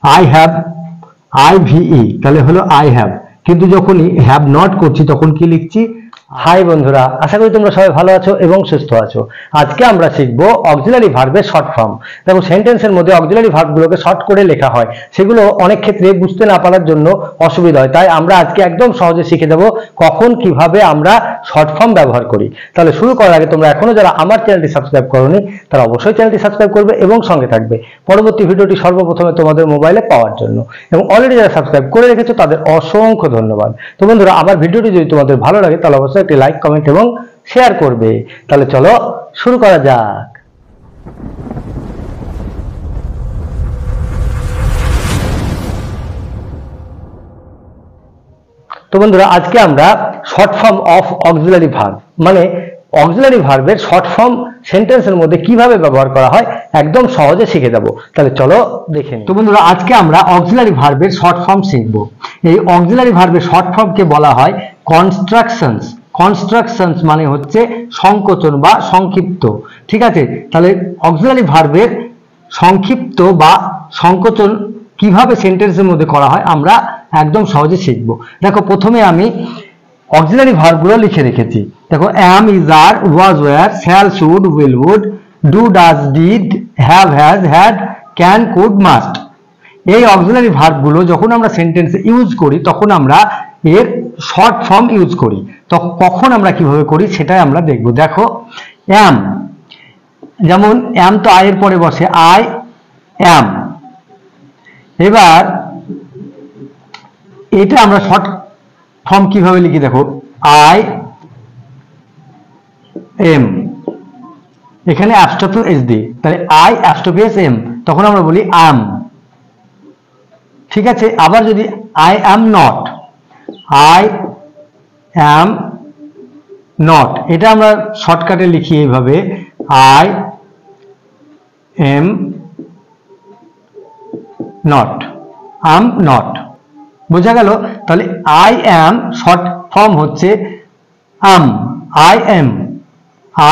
I have, IVE, তাহলে হলো I have. কিন্তু যখনই হ্যাভ নট করছি তখন কি লিখছি? হাই বন্ধুরা, আশা করি তোমরা সবাই ভালো আছো এবং সুস্থ আছো। আজকে আমরা শিখবো অক্সিলারি ভার্বের শর্ট ফর্ম। দেখো, সেন্টেন্সের মধ্যে অক্সিলারি ভার্বগুলোকে শর্ট করে লেখা হয়, সেগুলো অনেক ক্ষেত্রে বুঝতে না পারার জন্য অসুবিধা হয়। তাই আমরা আজকে একদম সহজে শিখে দেবো কখন কিভাবে আমরা শর্ট ফর্ম ব্যবহার করি। তাহলে শুরু করার আগে তোমরা এখনো যারা আমার চ্যানেলটি সাবস্ক্রাইব করোনি তারা অবশ্যই চ্যানেলটি সাবস্ক্রাইব করবে এবং সঙ্গে থাকবে পরবর্তী ভিডিওটি সর্বপ্রথমে তোমাদের মোবাইলে পাওয়ার জন্য। এবং অলরেডি যারা সাবস্ক্রাইব করে রেখেছো তাদের অসংখ্য ধন্যবাদ। তো বন্ধুরা, আমার ভিডিওটি যদি তোমাদের ভালো লাগে তাহলে অবশ্যই একটি লাইক, কমেন্ট এবং শেয়ার করবে। তাহলে চলো শুরু করা যাক। তো বন্ধুরা, আজকে আমরা short form of auxiliary verb মানে অক্সিলারি ভার্বের শর্ট ফর্ম সেন্টেন্সের মধ্যে কিভাবে ব্যবহার করা হয় একদম সহজে শিখে দেবো। তাহলে চলো দেখে নিই। তো বন্ধুরা, আজকে আমরা অক্সিলারি ভার্বের শর্ট ফর্ম শিখব। এই অক্সিলারি ভার্বের শর্ট ফর্মকে বলা হয় কনস্ট্রাকশনস। কনস্ট্রাকশনস মানে হচ্ছে সংকোচন বা সংক্ষিপ্ত। ঠিক আছে, তাহলে অক্সিলারি ভার্বের সংক্ষিপ্ত বা সংকোচন কিভাবে সেন্টেন্সের মধ্যে করা হয় আমরা একদম সহজে শিখব। দেখো, প্রথমে আমি অক্সিলারি ভার্বগুলো লিখে রেখেছি। দেখো, am, is, are, was, were, shall, should, will, would, do, does, did, have, has, had, can, could, must। এই অক্সিলারি ভার্বগুলো যখন আমরা সেন্টেন্সে ইউজ করি তখন আমরা এর শর্ট ফর্ম ইউজ করি। তো কখন আমরা কিভাবে করি সেটাই আমরা দেখব। দেখো, am, যেমন am তো I এর পরে বসে, I am। এবার এটা আমরা শর্ট ফর্ম কিভাবে লিখি? দেখো, I am, এখানে অ্যাপস্ট্রফি এস দিই, তাহলে I অ্যাপস্ট্রফি এস এম, তখন আমরা বলি am। ঠিক আছে, আবার যদি I am not, I am not, এটা আমরা শর্টকাটে লিখি এইভাবে, I am not, am not। বোঝা গেল? তাহলে I am শর্ট ফর্ম হচ্ছে am, I am,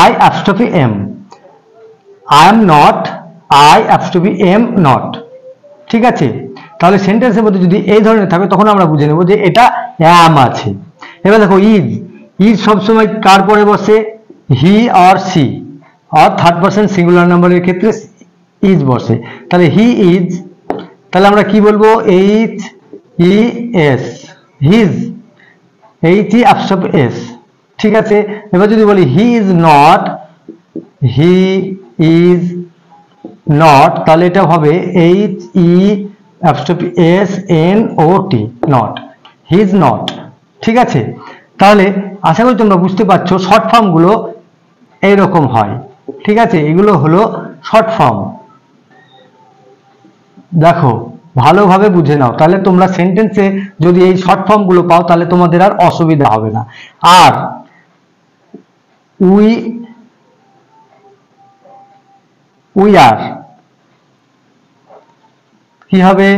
I apostrophe am, I am not, I apostrophe am not। ঠিক আছে, তাহলে সেন্টেন্সের মধ্যে যদি এই ধরনের থাকে তখন আমরা বুঝে নেব যে এটা am আছে। এবার দেখো, ইজ, ইজ সবসময় কার পরে বসে? হি অর সি, আর থার্ড পারসন সিঙ্গুলার নাম্বারের ক্ষেত্রে ইজ বসে। তাহলে হি ইজ, তাহলে আমরা কি বলবো? H E S, his, H E apostrophe S. ঠিক আছে, এবার যদি বলি he is not, he is not, তাহলে এটা হবে H E apostrophe S N O T, not, he is not. ঠিক আছে, তাহলে আশা করি তোমরা বুঝতে পারছো শর্ট ফর্মগুলো এইরকম হয়। ঠিক আছে, এগুলো হলো শর্ট ফর্ম। দেখো, ভালোভাবে বুঝে নাও, তাহলে তোমরা সেন্টেন্সে যদি এই শর্ট ফর্মগুলো পাও তাহলে তোমাদের আর অসুবিধা হবে না। আর উই আর কি হবে?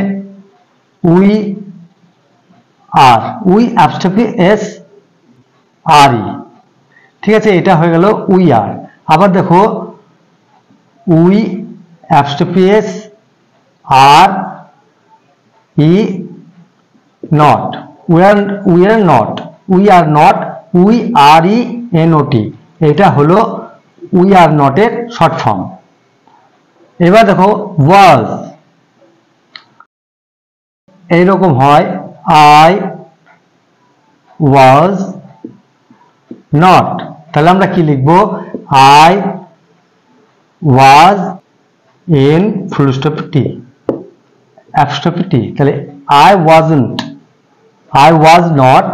We are, we apostrophe S R E. ঠিক আছে, এটা হয়ে গেল উই আর। আবার দেখো, we apostrophe S R E not, we are not, we are not, we R E N O T, এটা হলো উই আর নটের শর্ট ফর্ম। এবার দেখো, ওয়াজ, এইরকম হয়, আই ওয়াজ নট, তাহলে আমরা কি লিখবো? I was N full stop T, apostrophe T, তাহলে I wasn't, I was not,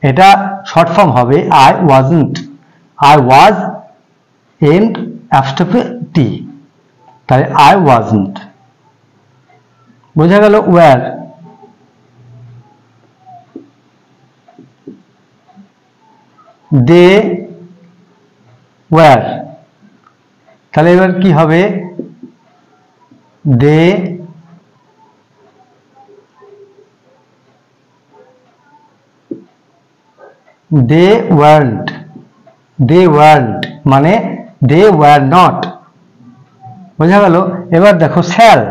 এটা শর্ট ফর্ম হবে I wasn't, I was N apostrophe T, তাহলে আই ওয়াজন্ট। বোঝা গেল? ওয়্যার, দে ওয়্যার, তাহলে এবার কি হবে? দে দে ওয়ার্ন্ট, দে ওয়ার্ন্ট মানে দে ওয়ার নট। বোঝা গেল? এবার দেখো, শ্যাল,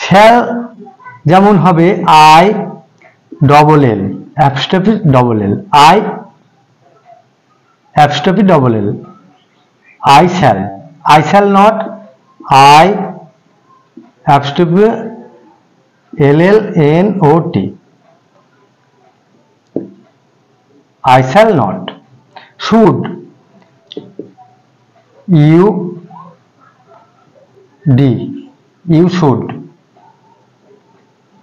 শ্যাল যেমন হবে I double L apostrophe double L, I apostrophe double L, I shall not, I apostrophe LLNOT, I shall not. Should, UD, you should.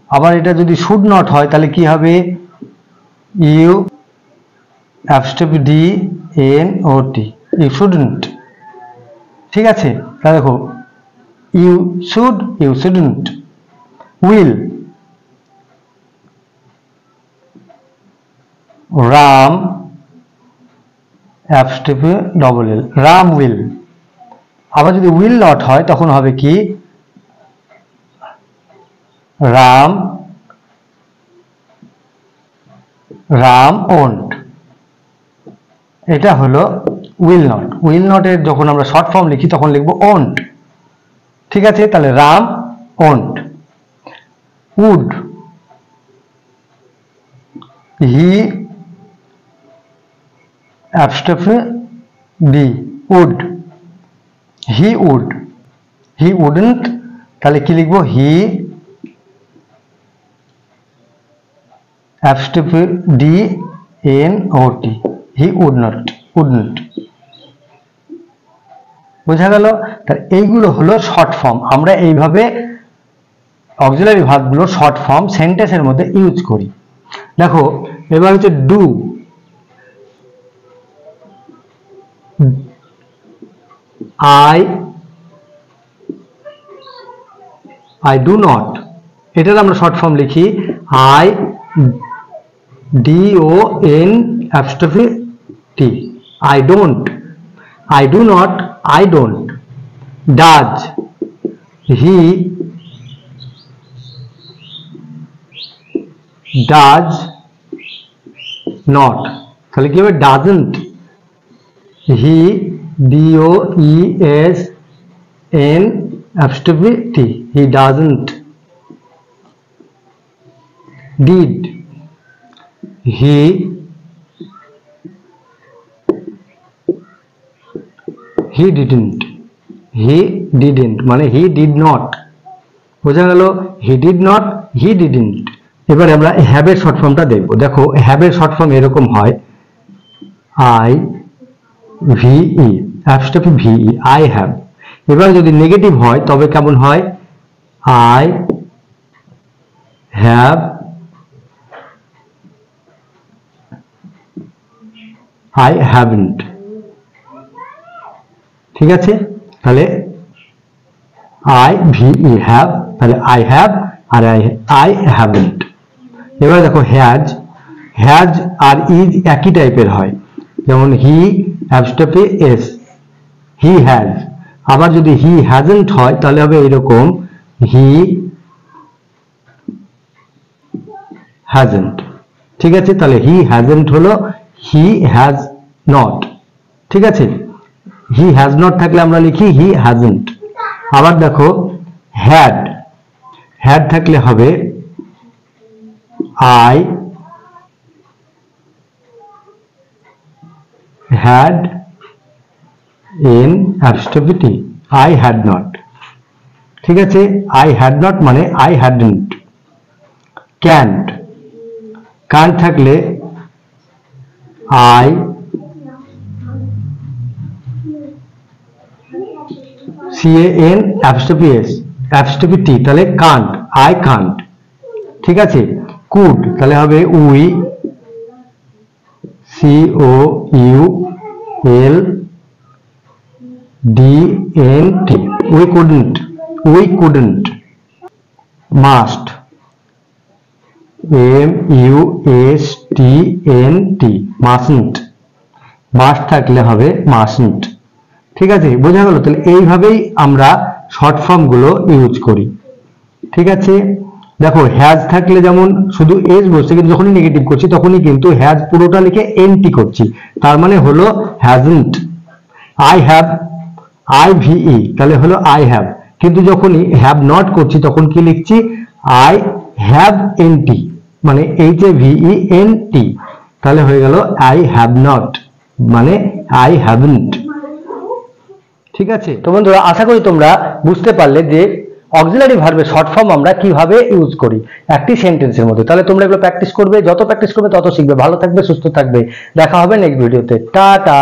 আবার এটা যদি should not হয় তাহলে কি হবে, U apostrophe DNOT, you shouldn't. ঠিক আছে, তাহলে দেখো you should, you shouldn't. Will, Ram apostrophe double L, Ram will. আবার যদি উইল নট হয় তখন হবে কি, রাম ওন্ট। এটা হলো উইল নট। উইল নটের যখন আমরা শর্ট ফর্ম লিখি তখন লিখবো ওন্ট। ঠিক আছে, তাহলে Ram won't. Would, he apostrophe D, would, he would, he wouldn't, তাহলে কি লিখবো, he apostrophe D N O T, he would not, wouldn't. বোঝা গেল? তার এইগুলো হলো শর্ট ফর্ম। আমরা এইভাবে অক্সিলারি ভার্বগুলো শর্ট ফর্ম সেন্টেন্সের মধ্যে ইউজ করি। দেখো এবার হচ্ছে ডু। আই ডু নট, এটার আমরা শর্ট ফর্ম লিখি I DON apostrophe T, I don't, I do not, I don't. Does, he does not, তাহলে কি হবে, doesn't, he DOESN apostrophe T, he doesn't. Did, he didn't, he didn't মানে he did not। বোঝা গেল? he did not, he didn't। এবারে আমরা have এর short ফর্মটা দেখব। দেখো have এর শর্ট ফর্ম এরকম হয় I VE apostrophe VE, I have। এবার যদি নেগেটিভ হয় তবে কেমন হয়, I have, I haven't। ঠিক আছে, তাহলে I VE have, তাহলে I have R I haven't। এবার দেখো has আর is একই টাইপের হয়, যেমন he apostrophe s, he has। আবার যদি he hasn't হয় তাহলে হবে এরকম he hasn't। ঠিক আছে, তাহলে he hasn't হলো he has not। ঠিক আছে, he has not থাকলে আমরা লিখি he hasn't। আবার দেখো had থাকলে হবে I had in apostrophe T, I had not। ঠিক আছে, I had not মানে I hadn't। can't থাকলে I CAN apostrophe S apostrophe T, তাহলে can't, I can't। ঠিক আছে, could তাহলে হবে we COULDNT, we couldn't, must MUSTNT, mustn't থাকলে হবে mustn't। ঠিক আছে, বোঝা গেল? তাহলে এইভাবেই আমরা শর্ট ফর্ম গুলো ইউজ করি। ঠিক আছে, দেখো হ্যাজ থাকলে যেমন শুধু এস বসছে, কিন্তু যখনই নেগেটিভ করছি তখনই কিন্তু হ্যাজ পুরোটা লিখে এনটি করছি, তার মানে হলো হ্যাজন্ট। আই হ্যাভ IVE তাহলে হলো আই হ্যাভ, কিন্তু যখনই হ্যাভ নট করছি তখন কি লিখছি, আই হ্যাভ এনটি মানে HAVENT, তাহলে হয়ে গেল আই হ্যাভ নট মানে আই হ্যাভেন্ট। ঠিক আছে, তো বন্ধুরা আশা করি তোমরা বুঝতে পারলে যে অক্সিলারি ভার্বের শর্ট ফর্ম আমরা কিভাবে ইউজ করি একটি সেন্টেন্সের মধ্যে। তাহলে তোমরা এগুলো প্র্যাকটিস করবে, যত প্র্যাকটিস করবে তত শিখবে। ভালো থাকবে, সুস্থ থাকবে, দেখা হবে নেক্সট ভিডিওতে। টাটা।